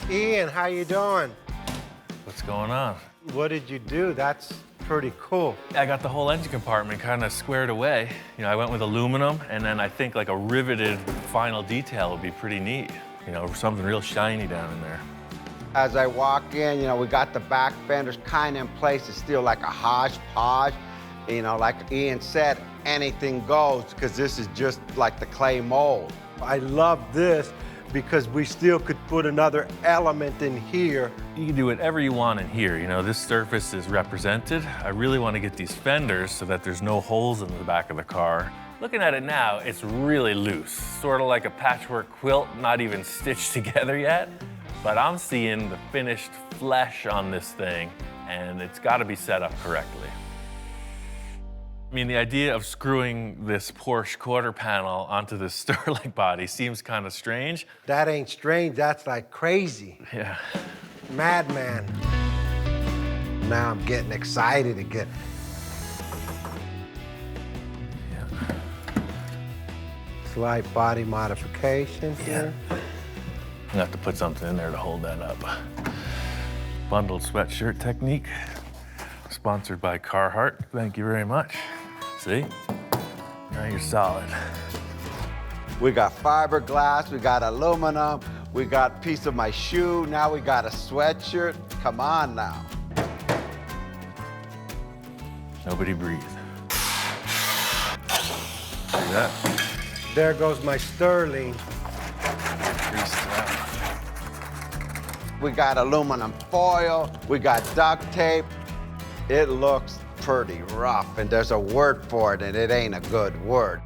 Ian, how you doing? What's going on? What did you do? That's pretty cool. I got the whole engine compartment kind of squared away. You know, I went with aluminum, and then I think like a riveted final detail would be pretty neat. You know, something real shiny down in there. As I walk in, you know, we got the back fenders kind of in place. It's still like a hodgepodge. You know, like Ian said, anything goes, because this is just like the clay mold. I love this because we still could put another element in here. You can do whatever you want in here. You know, this surface is represented. I really want to get these fenders so that there's no holes in the back of the car. Looking at it now, it's really loose, sort of like a patchwork quilt, not even stitched together yet. But I'm seeing the finished flesh on this thing, and it's got to be set up correctly. I mean, the idea of screwing this Porsche quarter panel onto this Sterling body seems kind of strange. That ain't strange, that's like crazy. Yeah. Madman. Now I'm getting excited again. Yeah. Slight body modification here. I'm gonna have to put something in there to hold that up. Bundled sweatshirt technique, sponsored by Carhartt. Thank you very much. See? Now you're solid. We got fiberglass, we got aluminum, we got a piece of my shoe, now we got a sweatshirt. Come on now. Nobody breathe. See that? There goes my Sterling. Greased it out. We got aluminum foil, we got duct tape. It looks pretty rough, and there's a word for it, and it ain't a good word.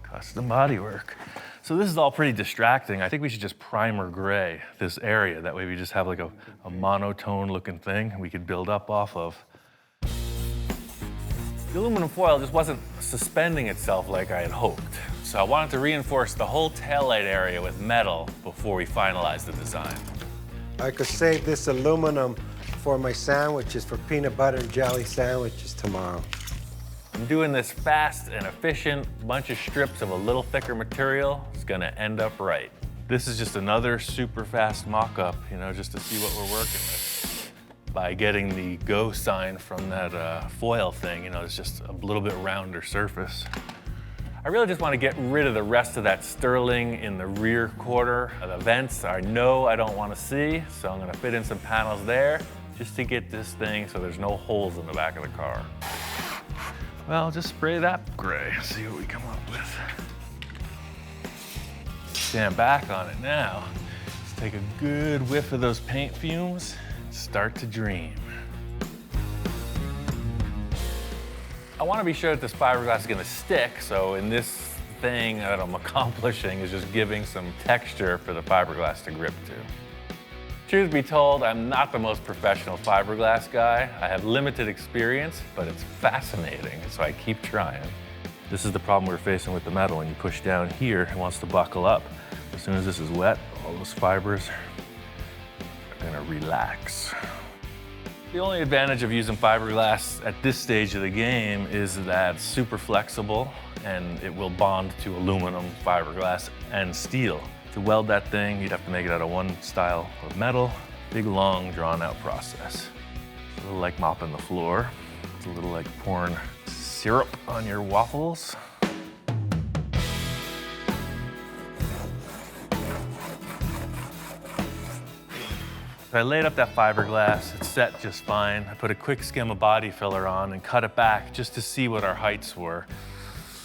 Custom bodywork. So this is all pretty distracting. I think we should just primer gray this area. That way we just have like a monotone looking thing we could build up off of. The aluminum foil just wasn't suspending itself like I had hoped. So I wanted to reinforce the whole taillight area with metal before we finalized the design. I could save this aluminum for my sandwiches, for peanut butter and jelly sandwiches tomorrow. I'm doing this fast and efficient, bunch of strips of a little thicker material. It's gonna end up right. This is just another super fast mock-up, you know, just to see what we're working with. By getting the go sign from that foil thing, you know, it's just a little bit rounder surface. I really just want to get rid of the rest of that Sterling in the rear quarter. The vents I know I don't want to see, so I'm going to fit in some panels there just to get this thing so there's no holes in the back of the car. Well, just spray that gray, see what we come up with. Stand back on it now. Let's take a good whiff of those paint fumes and start to dream. I want to be sure that this fiberglass is going to stick, so in this thing that I'm accomplishing is just giving some texture for the fiberglass to grip to. Truth be told, I'm not the most professional fiberglass guy. I have limited experience, but it's fascinating, so I keep trying. This is the problem we're facing with the metal. When you push down here, it wants to buckle up. As soon as this is wet, all those fibers are going to relax. The only advantage of using fiberglass at this stage of the game is that it's super flexible and it will bond to aluminum, fiberglass, and steel. To weld that thing, you'd have to make it out of one style of metal. Big, long, drawn-out process. It's a little like mopping the floor. It's a little like pouring syrup on your waffles. I laid up that fiberglass, it's set just fine. I put a quick skim of body filler on and cut it back just to see what our heights were.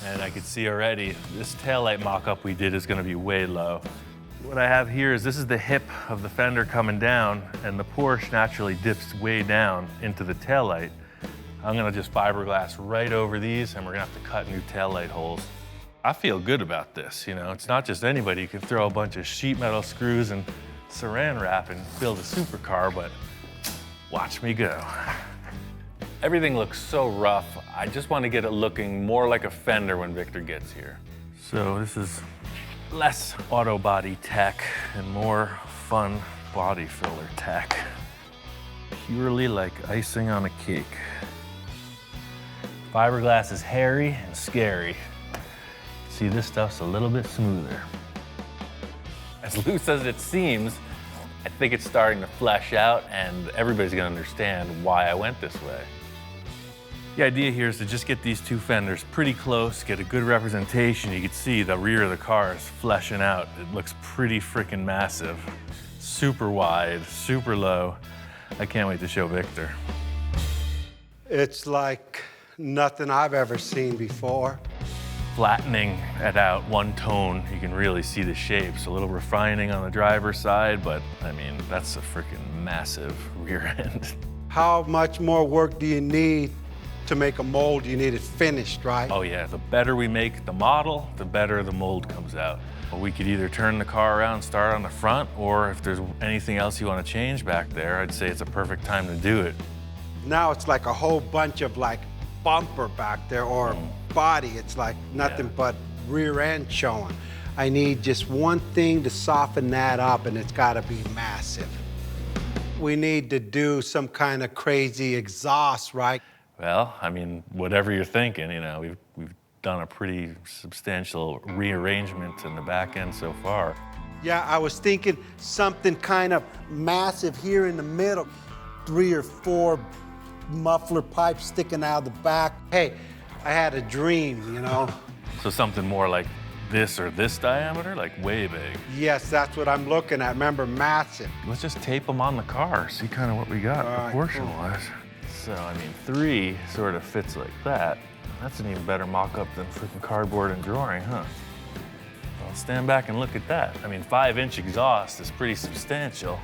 And I could see already, this taillight mock-up we did is gonna be way low. What I have here is this is the hip of the fender coming down, and the Porsche naturally dips way down into the taillight. I'm gonna just fiberglass right over these, and we're gonna have to cut new taillight holes. I feel good about this, you know? It's not just anybody who can throw a bunch of sheet metal screws and saran wrap and build a supercar, but watch me go. Everything looks so rough. I just want to get it looking more like a fender when Victor gets here. So this is less auto body tech and more fun body filler tech. Purely like icing on a cake. Fiberglass is hairy and scary. See, this stuff's a little bit smoother. As loose as it seems, I think it's starting to flesh out, and everybody's gonna understand why I went this way. The idea here is to just get these two fenders pretty close, get a good representation. You can see the rear of the car is fleshing out. It looks pretty freaking massive. Super wide, super low. I can't wait to show Victor. It's like nothing I've ever seen before. Flattening it out one tone, you can really see the shapes. A little refining on the driver's side, but I mean, that's a freaking massive rear end. How much more work do you need to make a mold? You need it finished, right? Oh yeah, the better we make the model, the better the mold comes out. We could either turn the car around, start on the front, or if there's anything else you want to change back there, I'd say it's a perfect time to do it. Now it's like a whole bunch of like bumper back there or body. It's like nothing but rear end showing. I need just one thing to soften that up, and it's got to be massive. We need to do some kind of crazy exhaust, right? Well, I mean, whatever you're thinking, you know, we've done a pretty substantial rearrangement in the back end so far. Yeah, I was thinking something kind of massive here in the middle. 3 or 4 muffler pipes sticking out of the back. Hey, I had a dream, you know? So something more like this or this diameter, like way big. Yes, that's what I'm looking at. Remember, massive. Let's just tape them on the car, see kind of what we got proportion-wise. So, I mean, 3 sort of fits like that. That's an even better mock-up than freaking cardboard and drawing, huh? Well, stand back and look at that. I mean, 5-inch exhaust is pretty substantial.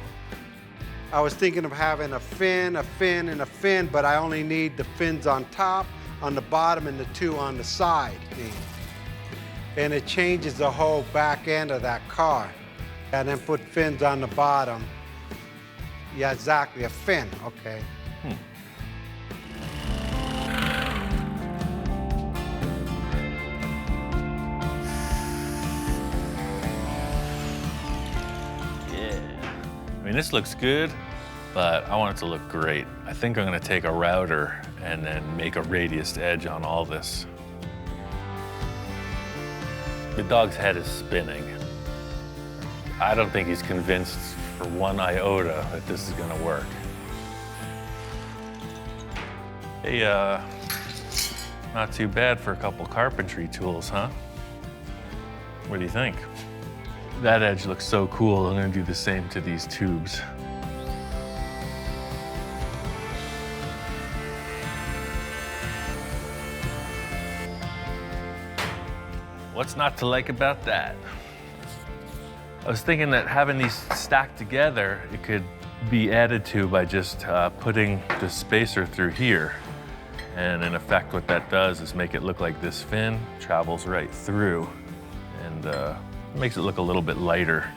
I was thinking of having a fin, and a fin, but I only need the fins on top, on the bottom, and the 2 on the side. And it changes the whole back end of that car. And then put fins on the bottom. Yeah, exactly, a fin, okay. I mean, this looks good, but I want it to look great. I think I'm gonna take a router and then make a radiused edge on all this. The dog's head is spinning. I don't think he's convinced for 1 iota that this is gonna work. Hey, not too bad for a couple carpentry tools, huh? What do you think? That edge looks so cool. I'm gonna do the same to these tubes. What's not to like about that? I was thinking that having these stacked together, it could be added to by just putting the spacer through here. And in effect, what that does is make it look like this fin travels right through, and makes it look a little bit lighter.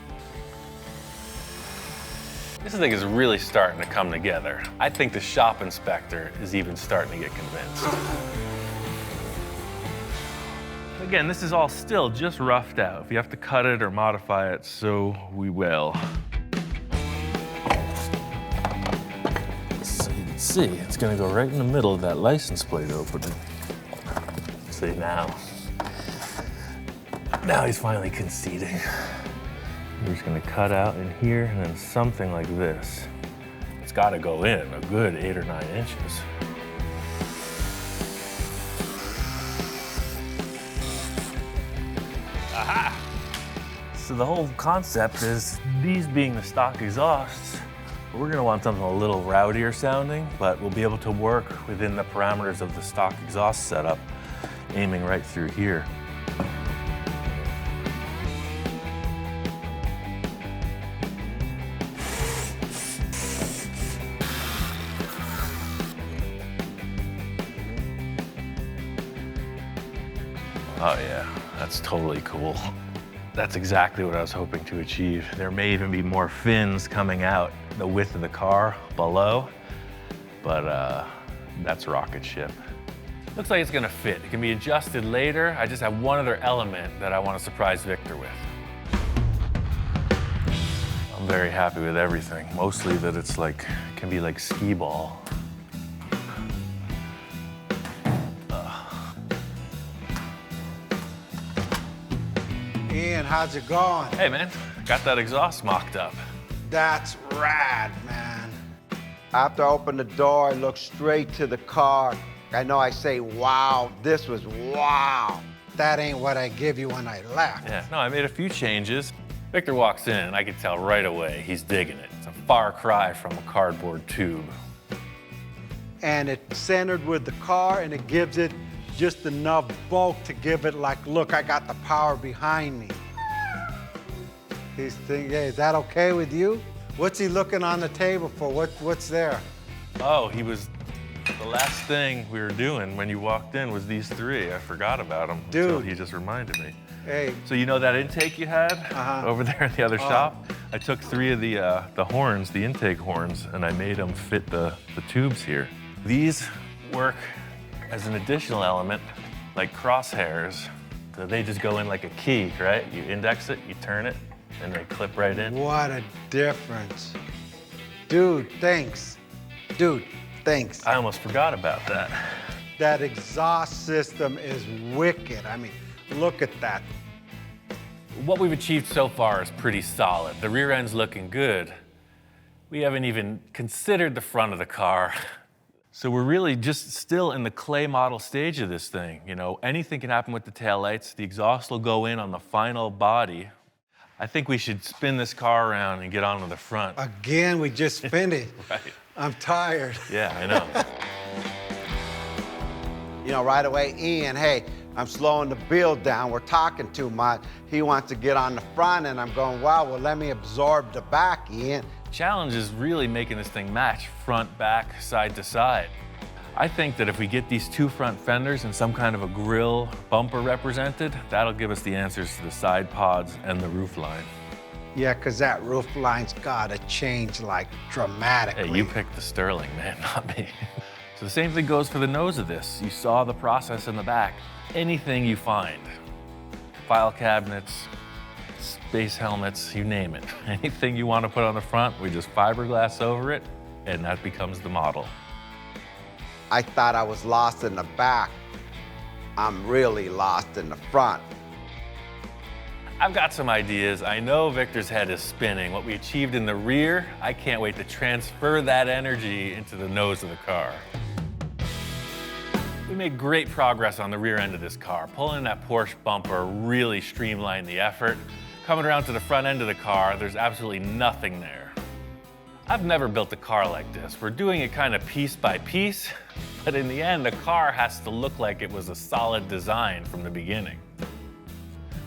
This thing is really starting to come together. I think the shop inspector is even starting to get convinced. Again, this is all still just roughed out. If you have to cut it or modify it, so we will. So you can see, it's gonna go right in the middle of that license plate opening. See now. Now he's finally conceding. We're just gonna cut out in here and then something like this. It's gotta go in a good 8 or 9 inches. Aha! So the whole concept is these being the stock exhausts, we're gonna want something a little rowdier sounding, but we'll be able to work within the parameters of the stock exhaust setup, aiming right through here. Oh yeah, that's totally cool. That's exactly what I was hoping to achieve. There may even be more fins coming out the width of the car below, but that's rocket ship. Looks like it's gonna fit. It can be adjusted later. I just have one other element that I want to surprise Victor with. I'm very happy with everything. Mostly that it's like, it can be like skee ball. Ian, how's it going? Hey man, got that exhaust mocked up. That's rad, man. After I open the door, I look straight to the car. I know I say, wow, this was wow. That ain't what I give you when I left. Yeah, no, I made a few changes. Victor walks in, and I could tell right away he's digging it. It's a far cry from a cardboard tube. And it's centered with the car, and it gives it just enough bulk to give it like, look, I got the power behind me. He's thinking, hey, is that okay with you? What's he looking on the table for? What's there? Oh, the last thing we were doing when you walked in was these three. I forgot about them. Dude. So he just reminded me. Hey. So you know that intake you had over there in the other shop? I took 3 of the horns, the intake horns, and I made them fit the tubes here. These work as an additional element, like crosshairs. So they just go in like a key, right? You index it, you turn it, and they clip right in. What a difference. Dude, thanks. Dude, thanks. I almost forgot about that. That exhaust system is wicked. I mean, look at that. What we've achieved so far is pretty solid. The rear end's looking good. We haven't even considered the front of the car. So we're really just still in the clay model stage of this thing. You know, anything can happen with the taillights. The exhaust will go in on the final body. I think we should spin this car around and get on to the front. Again, we just finished. Right. I'm tired. Yeah, I know. You know, right away, Ian, hey, I'm slowing the build down. We're talking too much. He wants to get on the front, and I'm going, wow, well, let me absorb the back, Ian. Challenge is really making this thing match front, back, side to side. I think that if we get these 2 front fenders and some kind of a grille bumper represented, that'll give us the answers to the side pods and the roof line. Yeah, because that roof line's got to change, like, dramatically. Hey, you picked the Sterling, man, not me. So the same thing goes for the nose of this. You saw the process in the back. Anything you find, file cabinets, space helmets, you name it. Anything you want to put on the front, we just fiberglass over it, and that becomes the model. I thought I was lost in the back. I'm really lost in the front. I've got some ideas. I know Victor's head is spinning. What we achieved in the rear, I can't wait to transfer that energy into the nose of the car. We made great progress on the rear end of this car. Pulling that Porsche bumper really streamlined the effort. Coming around to the front end of the car, there's absolutely nothing there. I've never built a car like this. We're doing it kind of piece by piece, but in the end, the car has to look like it was a solid design from the beginning.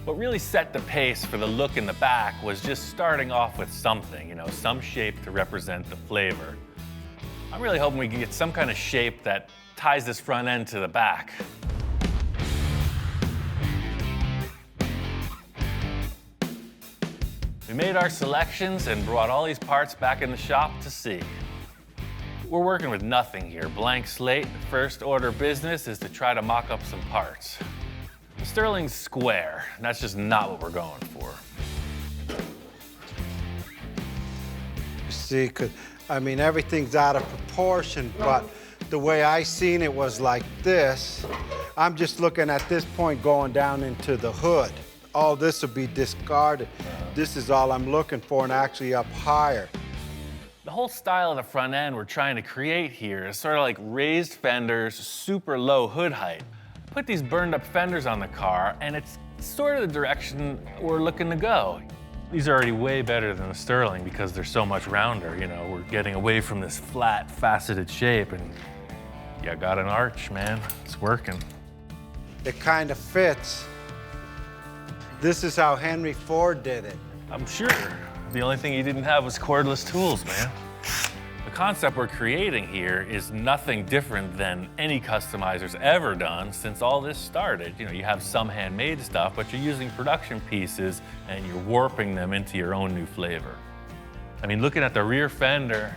What really set the pace for the look in the back was just starting off with something, you know, some shape to represent the flavor. I'm really hoping we can get some kind of shape that ties this front end to the back. We made our selections and brought all these parts back in the shop to see. We're working with nothing here, blank slate. First order business is to try to mock up some parts. The Sterling's square, and that's just not what we're going for. See, 'cause, I mean, everything's out of proportion, but the way I seen it was like this. I'm just looking at this point going down into the hood. All this will be discarded. This is all I'm looking for, and actually up higher. The whole style of the front end we're trying to create here is sort of like raised fenders, super low hood height. Put these burned up fenders on the car, and it's sort of the direction we're looking to go. These are already way better than the Sterling because they're so much rounder. You know, we're getting away from this flat, faceted shape, and you got an arch, man. It's working. It kind of fits. This is how Henry Ford did it. I'm sure. The only thing he didn't have was cordless tools, man. The concept we're creating here is nothing different than any customizer's ever done since all this started. You know, you have some handmade stuff, but you're using production pieces and you're warping them into your own new flavor. I mean, looking at the rear fender,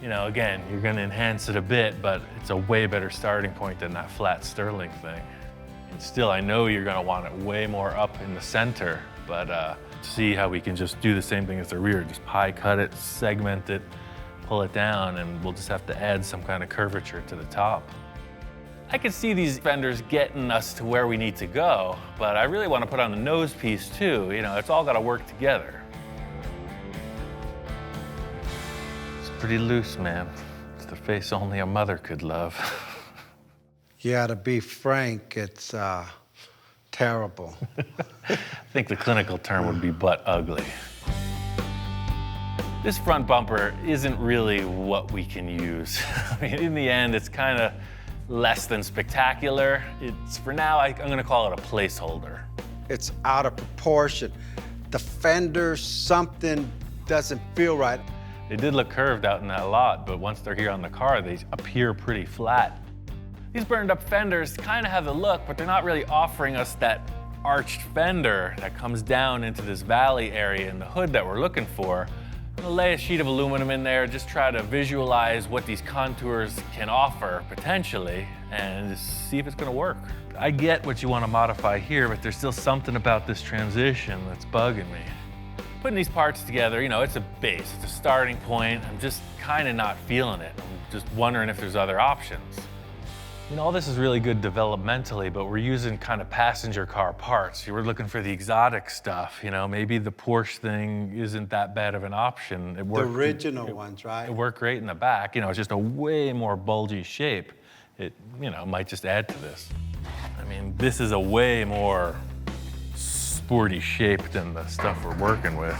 you know, again, you're gonna enhance it a bit, but it's a way better starting point than that flat Sterling thing. And still, I know you're gonna want it way more up in the center, but see how we can just do the same thing as the rear, just pie cut it, segment it, pull it down, and we'll just have to add some kind of curvature to the top. I can see these fenders getting us to where we need to go, but I really want to put on the nose piece too. You know, it's all got to work together. Pretty loose, man. It's the face only a mother could love. Yeah, to be frank, it's terrible. I think the clinical term would be butt ugly. This front bumper isn't really what we can use. I mean, in the end, it's kind of less than spectacular. It's, for now, I'm gonna call it a placeholder. It's out of proportion. The fenders, something doesn't feel right. They did look curved out in that lot, but once they're here on the car, they appear pretty flat. These burned up fenders kind of have the look, but they're not really offering us that arched fender that comes down into this valley area in the hood that we're looking for. I'm gonna lay a sheet of aluminum in there, just try to visualize what these contours can offer potentially, and just see if it's gonna work. I get what you want to modify here, but there's still something about this transition that's bugging me. Putting these parts together, you know, it's a base, it's a starting point. I'm just kind of not feeling it. I'm just wondering if there's other options. You know, all this is really good developmentally, but we're using kind of passenger car parts. You were looking for the exotic stuff, you know, maybe the Porsche thing isn't that bad of an option. It worked, The original ones, right? It worked great in the back. You know, it's just a way more bulgy shape. It, you know, might just add to this. I mean, this is a way more sporty shape than the stuff we're working with.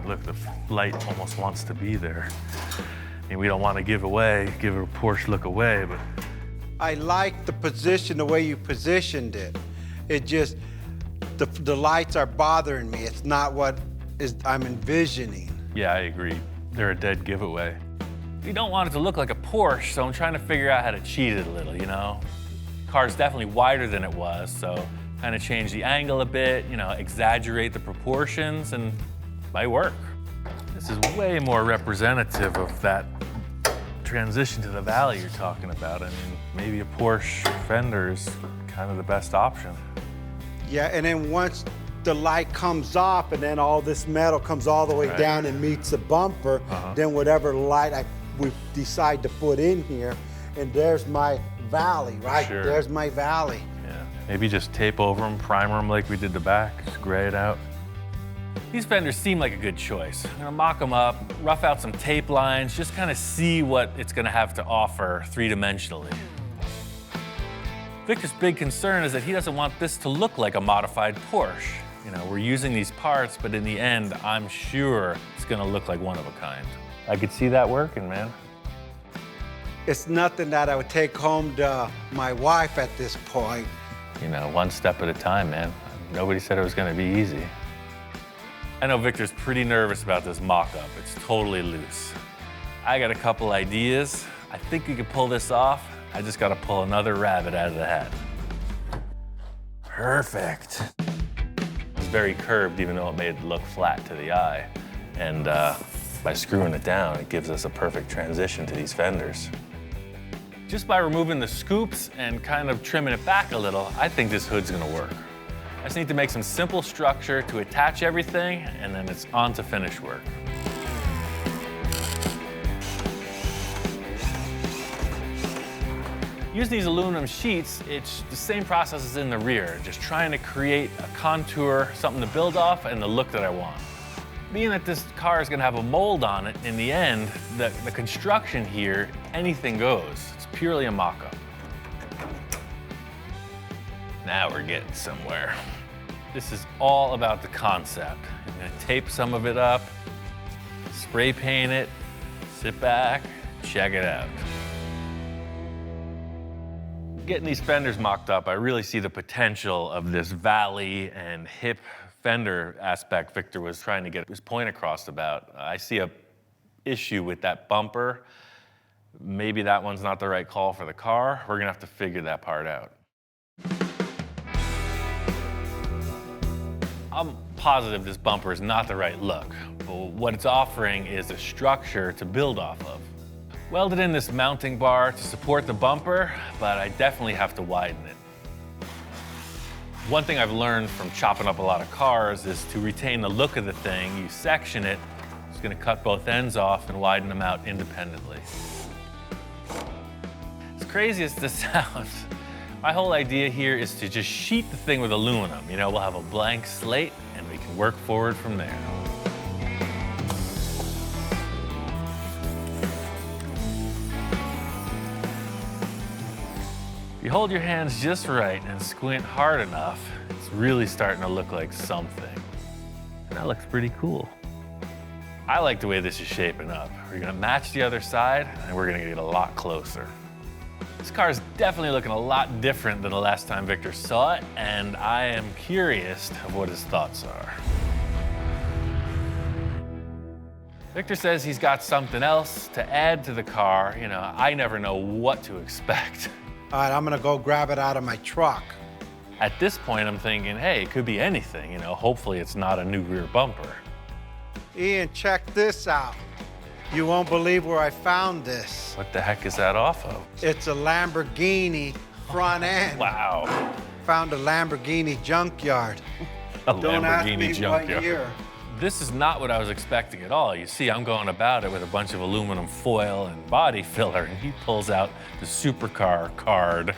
Look, the light almost wants to be there. I mean, we don't want to give a Porsche look away, but. I like the position, the way you positioned it. It just, the lights are bothering me. It's not what I'm envisioning. Yeah, I agree. They're a dead giveaway. You don't want it to look like a Porsche, so I'm trying to figure out how to cheat it a little, you know? The car's definitely wider than it was, so kind of change the angle a bit, you know, exaggerate the proportions, and it might work. This is way more representative of that transition to the valley you're talking about. I mean, maybe a Porsche fender is kind of the best option. Yeah, and then once the light comes off and then all this metal comes all the way Right. down and meets the bumper, then whatever light we decide to put in here, and there's my valley, right? Sure. There's my valley. Yeah, maybe just tape over them, primer them like we did the back, just gray it out. These fenders seem like a good choice. I'm gonna mock them up, rough out some tape lines, just kind of see what it's gonna have to offer three-dimensionally. Victor's big concern is that he doesn't want this to look like a modified Porsche. You know, we're using these parts, but in the end, I'm sure it's gonna look like one of a kind. I could see that working, man. It's nothing that I would take home to my wife at this point. You know, one step at a time, man. Nobody said it was gonna be easy. I know Victor's pretty nervous about this mock-up. It's totally loose. I got a couple ideas. I think we could pull this off. I just gotta pull another rabbit out of the hat. Perfect. It's very curved, even though it made it look flat to the eye. And by screwing it down, it gives us a perfect transition to these fenders. Just by removing the scoops and kind of trimming it back a little, I think this hood's gonna work. I just need to make some simple structure to attach everything, and then it's on to finish work. Using these aluminum sheets, it's the same process as in the rear, just trying to create a contour, something to build off, and the look that I want. Being that this car is gonna have a mold on it, in the end, the construction here, anything goes. It's purely a mock-up. Now we're getting somewhere. This is all about the concept. I'm gonna tape some of it up, spray paint it, sit back, check it out. Getting these fenders mocked up, I really see the potential of this valley and hip fender aspect Victor was trying to get his point across about. I see a issue with that bumper. Maybe that one's not the right call for the car. We're gonna have to figure that part out. I'm positive this bumper is not the right look, but what it's offering is a structure to build off of. Welded in this mounting bar to support the bumper, but I definitely have to widen it. One thing I've learned from chopping up a lot of cars is to retain the look of the thing, you section it, it's gonna cut both ends off and widen them out independently. As crazy as this sounds, my whole idea here is to just sheet the thing with aluminum. You know, we'll have a blank slate and we can work forward from there. you hold your hands just right and squint hard enough, it's really starting to look like something. And that looks pretty cool. I like the way this is shaping up. We're gonna match the other side, and we're gonna get a lot closer. This car is definitely looking a lot different than the last time Victor saw it, and I am curious of what his thoughts are. Victor says he's got something else to add to the car. You know, I never know what to expect. All right, I'm gonna go grab it out of my truck. At this point, I'm thinking, hey, it could be anything. You know, hopefully it's not a new rear bumper. Ian, check this out. You won't believe where I found this. What the heck is that off of? It's a Lamborghini front end. Wow. Found a Lamborghini junkyard. A Don't ask Lamborghini me what junkyard. year. This is not what I was expecting at all. You see, I'm going about it with a bunch of aluminum foil and body filler, and he pulls out the supercar card.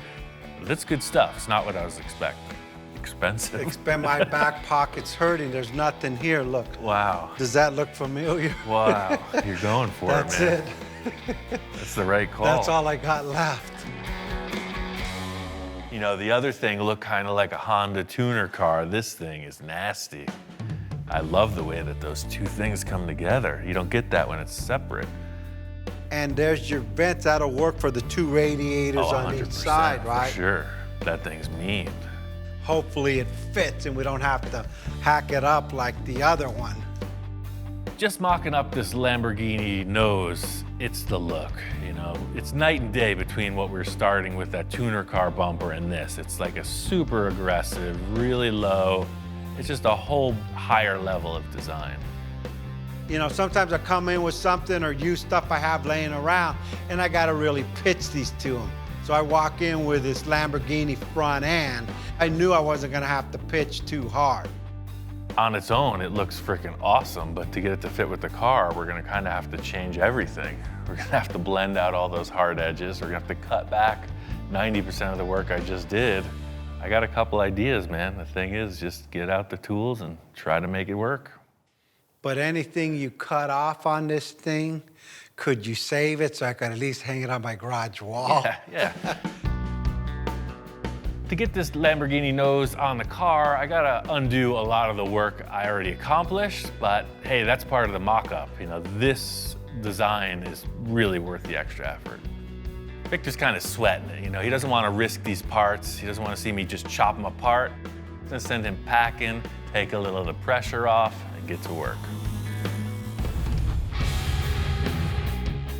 That's good stuff. It's not what I was expecting. Expensive. My back pocket's hurting. There's nothing here. Look. Wow. Does that look familiar? Wow. You're going for That's it, man. it. That's the right call. That's all I got left. You know, the other thing looked kind of like a Honda tuner car. This thing is nasty. I love the way that those two things come together. You don't get that when it's separate. And there's your vents. That'll work for the two radiators on each side, right? For sure. That thing's mean. Hopefully it fits and we don't have to hack it up like the other one. Just mocking up this Lamborghini nose, it's the look, you know? It's night and day between what we're starting with, that tuner car bumper, and this. It's like a super aggressive, really low. It's just a whole higher level of design. You know, sometimes I come in with something or use stuff I have laying around and I gotta really pitch these to them. So I walk in with this Lamborghini front end. I knew I wasn't gonna have to pitch too hard. On its own, it looks freaking awesome, but to get it to fit with the car, we're gonna kinda have to change everything. We're gonna have to blend out all those hard edges. We're gonna have to cut back 90% of the work I just did. I got a couple ideas, man. The thing is, just get out the tools and try to make it work. But anything you cut off on this thing, could you save it so I could at least hang it on my garage wall? Yeah. To get this Lamborghini nose on the car, I gotta undo a lot of the work I already accomplished, but hey, that's part of the mock-up. You know, this design is really worth the extra effort. Victor's kind of sweating it, you know, he doesn't want to risk these parts. He doesn't want to see me just chop them apart. I'm gonna send him packing, take a little of the pressure off, and get to work.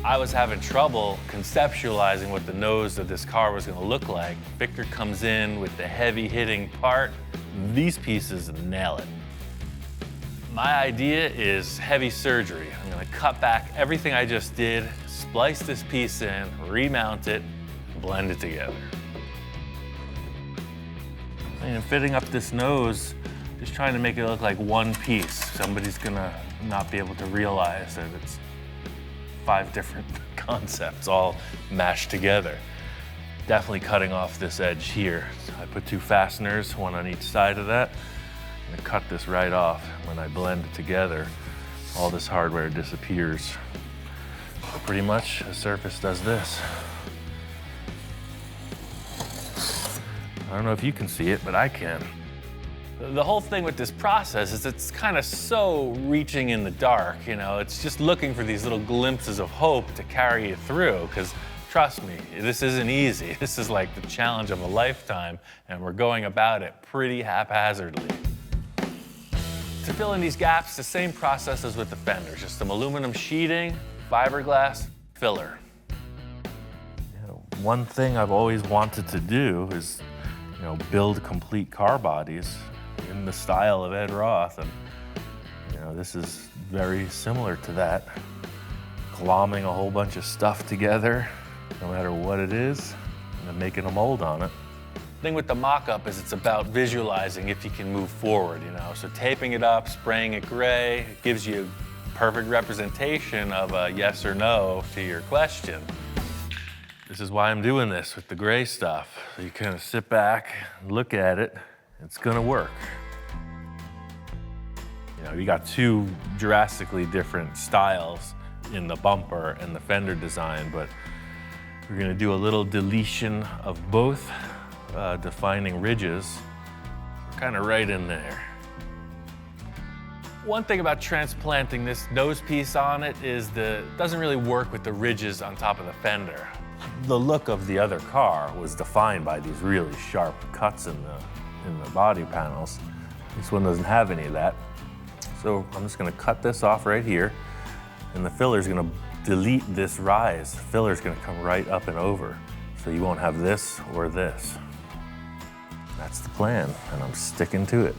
I was having trouble conceptualizing what the nose of this car was gonna look like. Victor comes in with the heavy hitting part. These pieces nail it. My idea is heavy surgery. I'm gonna cut back everything I just did, splice this piece in, remount it, blend it together. And fitting up this nose, just trying to make it look like one piece. Somebody's gonna not be able to realize that it's 5 different concepts all mashed together. Definitely cutting off this edge here. So I put 2 fasteners, one on each side of that. I'm gonna cut this right off. When I blend it together, all this hardware disappears. Pretty much, the surface does this. I don't know if you can see it, but I can. The whole thing with this process is it's kind of so reaching in the dark, you know? It's just looking for these little glimpses of hope to carry you through, because trust me, this isn't easy. This is like the challenge of a lifetime, and we're going about it pretty haphazardly. To fill in these gaps, the same process as with the fenders, just some aluminum sheeting, fiberglass, filler. You know, one thing I've always wanted to do is, you know, build complete car bodies in the style of Ed Roth, and you know, this is very similar to that. Glomming a whole bunch of stuff together, no matter what it is, and then making a mold on it. The thing with the mock-up is it's about visualizing if you can move forward, you know. So taping it up, spraying it gray, it gives you perfect representation of a yes or no to your question. This is why I'm doing this with the gray stuff. So you kind of sit back, look at it, it's gonna work. You know, you got 2 drastically different styles in the bumper and the fender design, but We're gonna do a little deletion of both defining ridges, kind of right in there. One thing about transplanting this nose piece on it is it doesn't really work with the ridges on top of the fender. The look of the other car was defined by these really sharp cuts in the body panels. This one doesn't have any of that. So I'm just gonna cut this off right here, and the filler's gonna delete this rise. The filler's gonna come right up and over, so you won't have this or this. That's the plan, and I'm sticking to it.